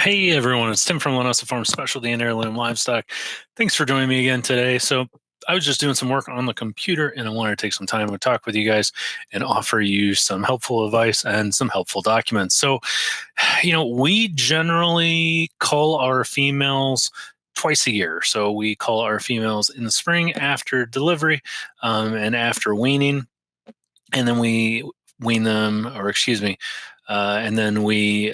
Hey everyone, it's Tim from Linessa Farms Specialty and Heirloom Livestock. Thanks for joining me again today. So I was just doing some work on the computer and I wanted to take some time to talk with you guys and offer you some helpful advice and some helpful documents. So, we generally cull our females twice a year. So we cull our females in the spring after delivery and after weaning, and then we wean them, or excuse me, and then we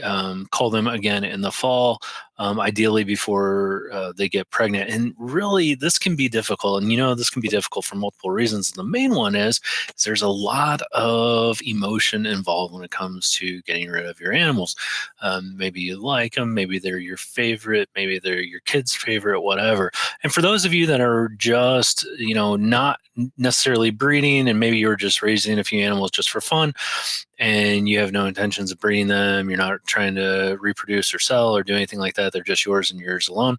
call them again in the fall, ideally before they get pregnant. And really, this can be difficult. And this can be difficult for multiple reasons. The main one is there's a lot of emotion involved when it comes to getting rid of your animals. Maybe you like them, maybe they're your favorite, maybe they're your kid's favorite, whatever. And for those of you that are just, not necessarily breeding, and maybe you're just raising a few animals just for fun, and you have no intentions of breeding them, you're not trying to reproduce or sell or do anything like that, they're just yours and yours alone,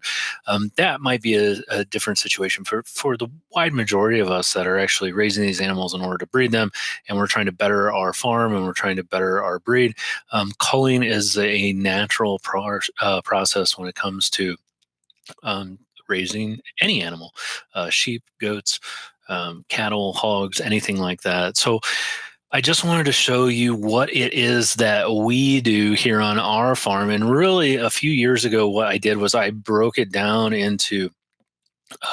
that might be a different situation. For the wide majority of us that are actually raising these animals in order to breed them, and we're trying to better our farm and we're trying to better our breed, culling is a natural process when it comes to raising any animal, sheep, goats, cattle, hogs, anything like that. So I just wanted to show you what it is that we do here on our farm. And really, a few years ago, what I did was I broke it down into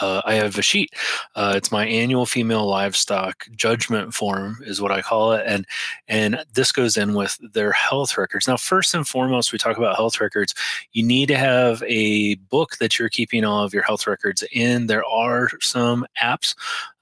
I have a sheet. It's my annual female livestock judgment form, is what I call it, and this goes in with their health records. Now, first and foremost, we talk about health records. You need to have a book that you're keeping all of your health records in. There are some apps.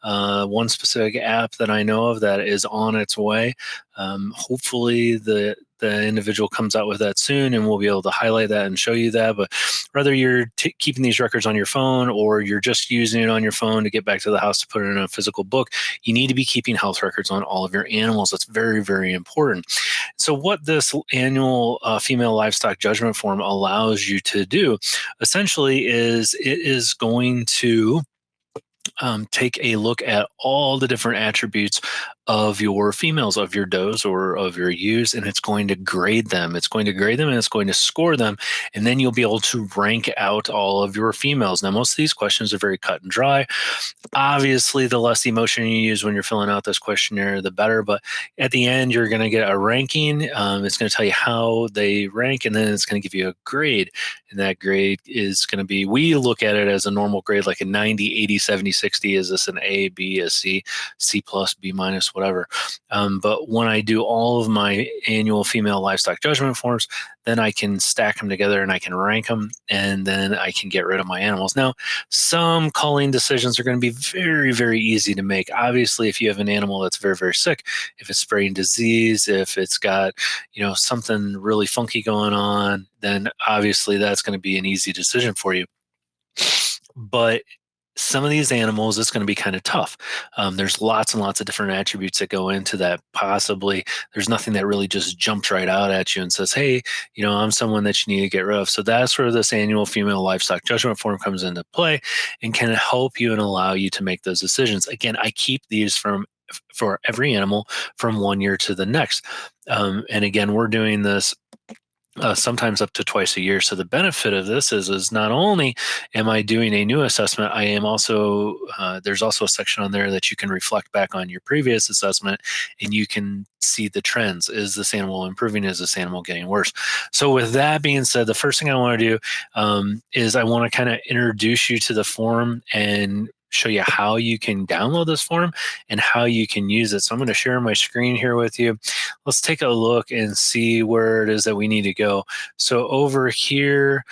One specific app that I know of that is on its way. Hopefully, the individual comes out with that soon, and we'll be able to highlight that and show you that. But whether you're keeping these records on your phone or you're just using it on your phone to get back to the house to put it in a physical book, you need to be keeping health records on all of your animals. That's very, very important. So what this annual female livestock judgment form allows you to do essentially is it is going to take a look at all the different attributes of your females, of your does or of your ewes, and it's going to grade them. It's going to grade them and it's going to score them. And then you'll be able to rank out all of your females. Now, most of these questions are very cut and dry. Obviously, the less emotion you use when you're filling out this questionnaire, the better. But at the end, you're going to get a ranking. It's going to tell you how they rank, and then it's going to give you a grade. And that grade is going to be, we look at it as a normal grade, like a 90, 80, 70, 60. Is this an A, B, a C, C plus, B minus, whatever. But when I do all of my annual female livestock judgment forms, then I can stack them together and I can rank them, and then I can get rid of my animals. Now, some culling decisions are going to be very, very easy to make. Obviously, if you have an animal that's very, very sick, if it's spreading disease, if it's got, something really funky going on, then obviously that's going to be an easy decision for you. But some of these animals, it's going to be kind of tough. There's lots and lots of different attributes that go into that. Possibly there's nothing that really just jumps right out at you and says, hey, I'm someone that you need to get rid of. So that's where this annual female livestock judgment form comes into play and can help you and allow you to make those decisions. Again, I keep these for every animal from 1 year to the next. And again, we're doing this sometimes up to twice a year. So the benefit of this is not only am I doing a new assessment, I am also, there's also a section on there that you can reflect back on your previous assessment and you can see the trends. Is this animal improving? Is this animal getting worse? So with that being said, the first thing I want to do is I want to kind of introduce you to the form and show you how you can download this form and how you can use it. So I'm going to share my screen here with you. Let's take a look and see where it is that we need to go. So over here,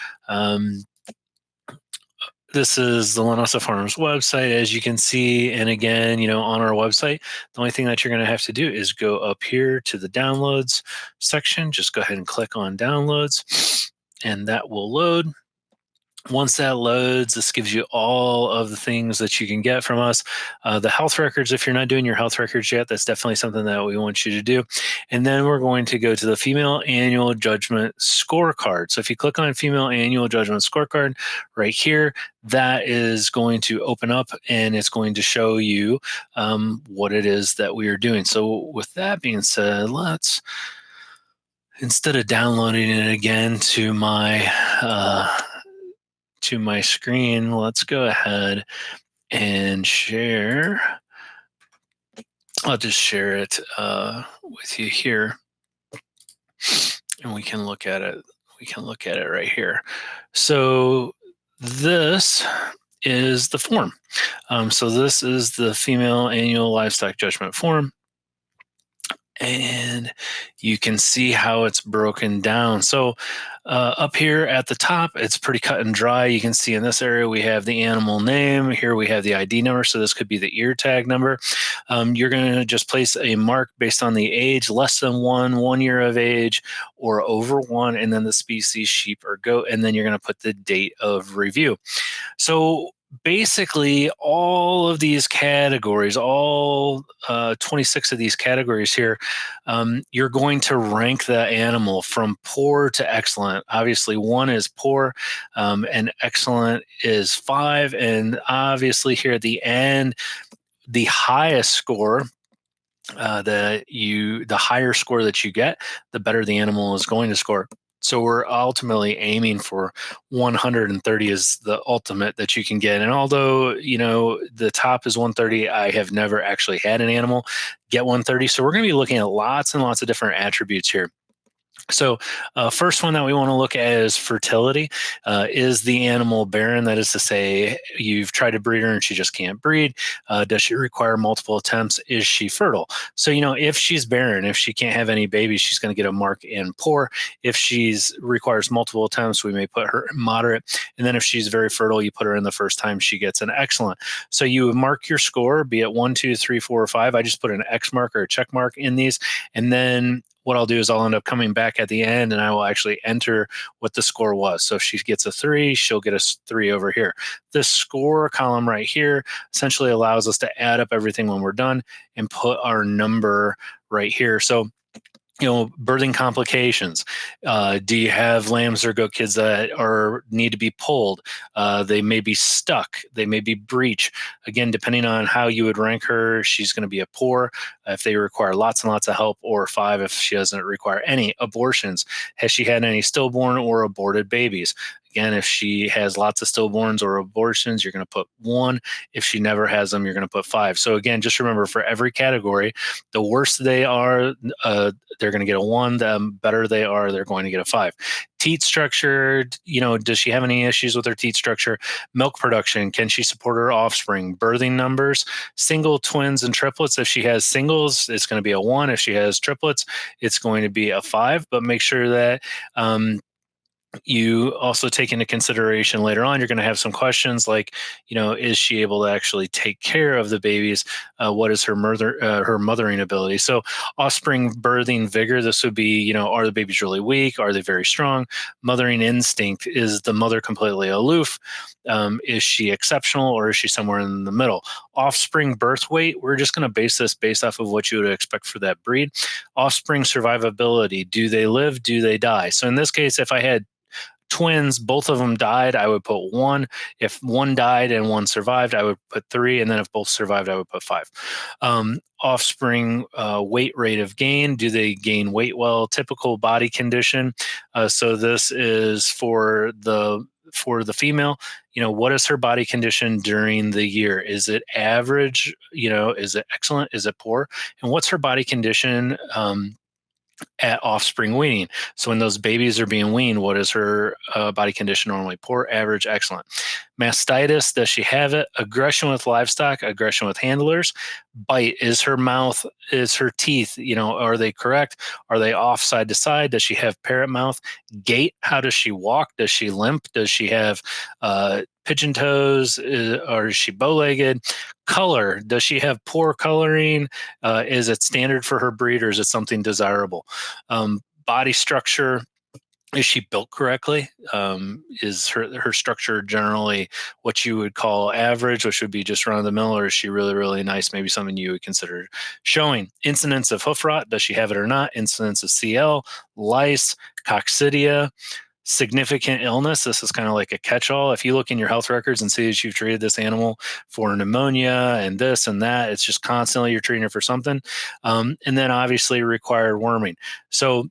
this is the Linessa Farms website, as you can see. And again, on our website, the only thing that you're going to have to do is go up here to the downloads section. Just go ahead and click on downloads and that will load. Once that loads, this gives you all of the things that you can get from us. The health records, if you're not doing your health records yet, that's definitely something that we want you to do. And then we're going to go to the Female Annual Judgment Scorecard. So if you click on Female Annual Judgment Scorecard right here, that is going to open up and it's going to show you what it is that we are doing. So with that being said, instead of downloading it again to my to my screen. Let's go ahead and share. I'll just share it with you here, and we can look at it. We can look at it right here. So this is the form. So this is the female annual livestock judgment form. And you can see how it's broken down. So up here at the top, it's pretty cut and dry. You can see in this area, we have the animal name. Here we have the ID number. So this could be the ear tag number. You're going to just place a mark based on the age, less than 1 year of age, or over 1, and then the species, sheep or goat. And then you're going to put the date of review. So basically, all of these categories, all 26 of these categories here, you're going to rank the animal from poor to excellent. Obviously, 1 is poor, and excellent is 5. And obviously, here at the end, the highest score the higher score that you get, the better the animal is going to score. So we're ultimately aiming for 130 is the ultimate that you can get. And although, the top is 130, I have never actually had an animal get 130. So we're going to be looking at lots and lots of different attributes here. So first one that we want to look at is fertility. Is the animal barren? That is to say, you've tried to breed her and she just can't breed. Does she require multiple attempts? Is she fertile? So, if she's barren, if she can't have any babies, she's going to get a mark in poor. If she's requires multiple attempts, we may put her in moderate. And then if she's very fertile, you put her in the first time, she gets an excellent. So you mark your score, be it 1, 2, 3, 4, or 5. I just put an X mark or a check mark in these. And then what I'll do is I'll end up coming back at the end and I will actually enter what the score was. So if she gets a 3, she'll get a 3 over here. This score column right here essentially allows us to add up everything when we're done and put our number right here. So birthing complications. Do you have lambs or goat kids that need to be pulled? They may be stuck. They may be breech. Again, depending on how you would rank her, she's going to be a poor if they require lots and lots of help, or 5 if she doesn't require any. Abortions. Has she had any stillborn or aborted babies? Again, if she has lots of stillborns or abortions, you're going to put 1. If she never has them, you're going to put 5. So again, just remember, for every category, the worse they are, they're going to get a 1. The better they are, they're going to get a 5. Teat structure, does she have any issues with her teat structure? Milk production, can she support her offspring? Birthing numbers, single, twins, and triplets. If she has singles, it's going to be a 1. If she has triplets, it's going to be a 5. But make sure that you also take into consideration later on, you're going to have some questions like, is she able to actually take care of the babies? What is her mothering ability? So offspring birthing vigor, this would be, are the babies really weak? Are they very strong? Mothering instinct, is the mother completely aloof? Is she exceptional, or is she somewhere in the middle? Offspring birth weight, we're just going to base this based off of what you would expect for that breed. Offspring survivability, do they live? Do they die? So in this case, if I had twins, both of them died, I would put 1. If 1 died and 1 survived, I would put 3. And then if both survived, I would put 5. Offspring weight rate of gain, do they gain weight well? Typical body condition. So this is for the female. What is her body condition during the year? Is it average? Is it excellent? Is it poor? And what's her body condition at offspring weaning? So when those babies are being weaned, what is her body condition normally? Poor, average, excellent. Mastitis, does she have it? Aggression with livestock, aggression with handlers. Bite, is her mouth, is her teeth, are they correct? Are they off side to side? Does she have parrot mouth? Gait, how does she walk? Does she limp? Does she have pigeon toes, or is she bow-legged? Color, does she have poor coloring? Is it standard for her breed, or is it something desirable? Body structure, is she built correctly? Is her structure generally what you would call average, which would be just run of the mill, or is she really, really nice? Maybe something you would consider showing. Incidence of hoof rot, does she have it or not? Incidence of CL, lice, coccidia. Significant illness, this is kind of like a catch-all. If you look in your health records and see that you've treated this animal for pneumonia and this and that, it's just constantly you're treating it for something. And then obviously required worming. So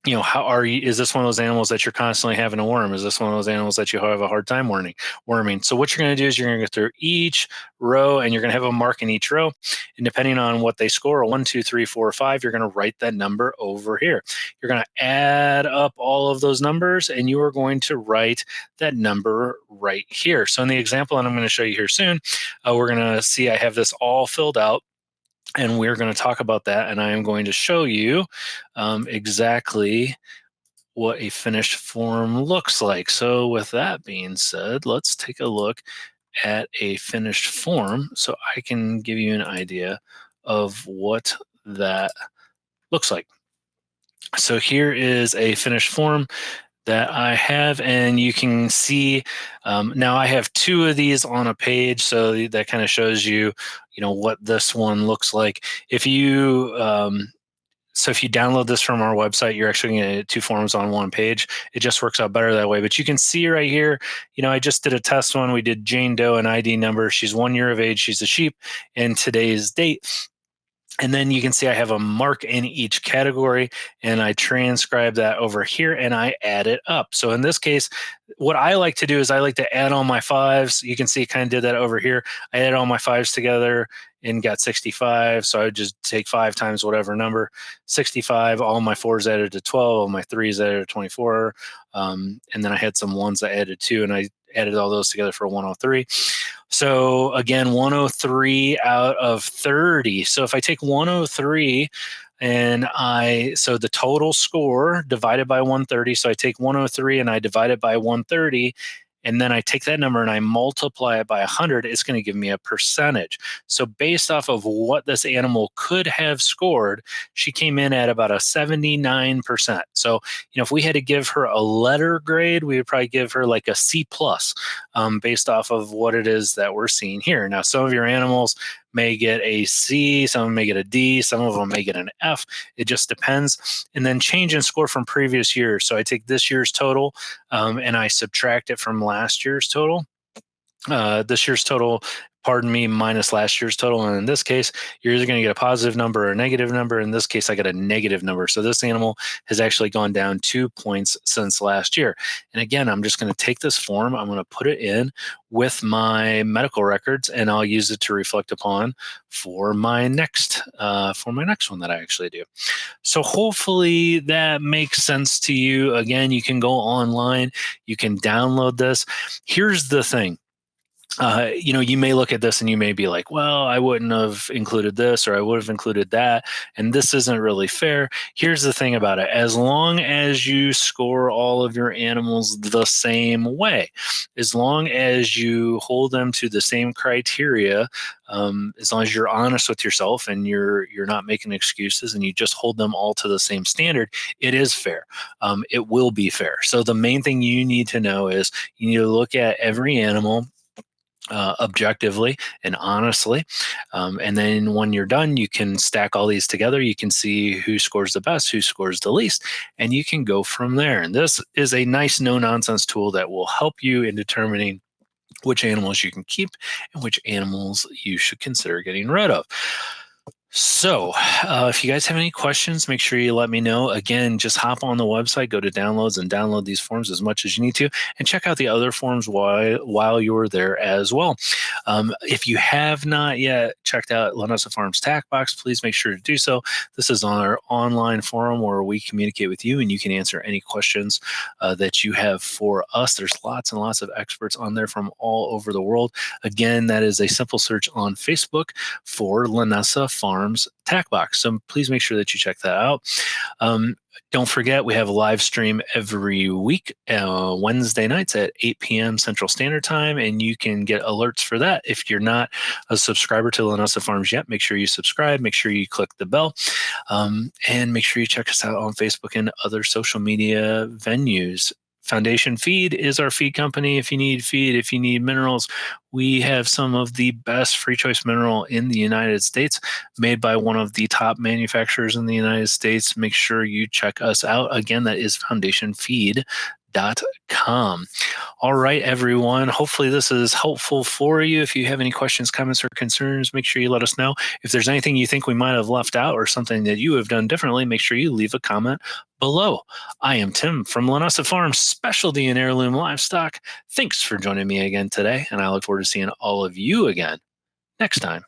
is this one of those animals that you're constantly having to worm? Is this one of those animals that you have a hard time worming? So what you're going to do is you're going to go through each row and you're going to have a mark in each row. And depending on what they score, a 1, 2, 3, 4, 5, you're going to write that number over here. You're going to add up all of those numbers and you are going to write that number right here. So in the example that I'm going to show you here soon, we're going to see I have this all filled out. And we're going to talk about that, and I am going to show you exactly what a finished form looks like. So with that being said, let's take a look at a finished form so I can give you an idea of what that looks like. So here is a finished form that I have, and you can see now I have 2 of these on a page, so that kind of shows you, what this one looks like. If you if you download this from our website, you're actually going to get 2 forms on 1 page. It just works out better that way. But you can see right here, I just did a test one. We did Jane Doe, an ID number. She's 1 year of age. She's a sheep, and today's date. And then you can see I have a mark in each category, and I transcribe that over here and I add it up. So in this case, what I like to do is I like to add all my 5s. You can see I kind of did that over here. I added all my 5s together and got 65. So I would just take 5 times whatever number, 65. All my 4s added to 12. All my 3s added to 24. And then I had some 1s that added 2, and I added all those together for 103. So again, 103 out of 30. So if I take 103 and so the total score divided by 130. So I take 103 and I divide it by 130. And then I take that number and I multiply it by 100, it's going to give me a percentage. So based off of what this animal could have scored, she came in at about a 79%. So, if we had to give her a letter grade, we would probably give her like a C plus, based off of what it is that we're seeing here. Now, some of your animals may get a C, some of them may get a D, some of them may get an F. It just depends. And then change in score from previous years. So I take this year's total and I subtract it from last year's total. This year's total, minus last year's total. And in this case, you're either going to get a positive number or a negative number. In this case, I got a negative number. So this animal has actually gone down 2 points since last year. And again, I'm just going to take this form, I'm going to put it in with my medical records, and I'll use it to reflect upon for my next one that I actually do. So hopefully that makes sense to you. Again, you can go online, you can download this. Here's the thing. You may look at this and you may be like, well, I wouldn't have included this or I would have included that, and this isn't really fair. Here's the thing about it. As long as you score all of your animals the same way, as long as you hold them to the same criteria, as long as you're honest with yourself and you're not making excuses and you just hold them all to the same standard, it is fair. It will be fair. So the main thing you need to know is you need to look at every animal objectively and honestly. And then when you're done, you can stack all these together. You can see who scores the best, who scores the least, and you can go from there. And this is a nice no-nonsense tool that will help you in determining which animals you can keep and which animals you should consider getting rid of. So if you guys have any questions, make sure you let me know. Again, just hop on the website, go to downloads, and download these forms as much as you need to, and check out the other forms while you're there as well. If you have not yet checked out Linessa Farms Tack Box, please make sure to do so. This is on our online forum where we communicate with you, and you can answer any questions that you have for us. There's lots and lots of experts on there from all over the world. Again, that is a simple search on Facebook for Linessa Farms Tack Box. So please make sure that you check that out. Don't forget, we have a live stream every week, Wednesday nights at 8 p.m. Central Standard Time, and you can get alerts for that. If you're not a subscriber to Linessa Farms yet, make sure you subscribe, make sure you click the bell, and make sure you check us out on Facebook and other social media venues. Foundation Feed is our feed company. If you need feed, if you need minerals, we have some of the best free choice mineral in the United States, made by one of the top manufacturers in the United States. Make sure you check us out. Again, that is foundationfeed.com. All right, everyone. Hopefully, this is helpful for you. If you have any questions, comments, or concerns, make sure you let us know. If there's anything you think we might have left out or something that you have done differently, make sure you leave a comment below. I am Tim from Linessa Farms, specialty in heirloom livestock. Thanks for joining me again today, and I look forward to seeing all of you again next time.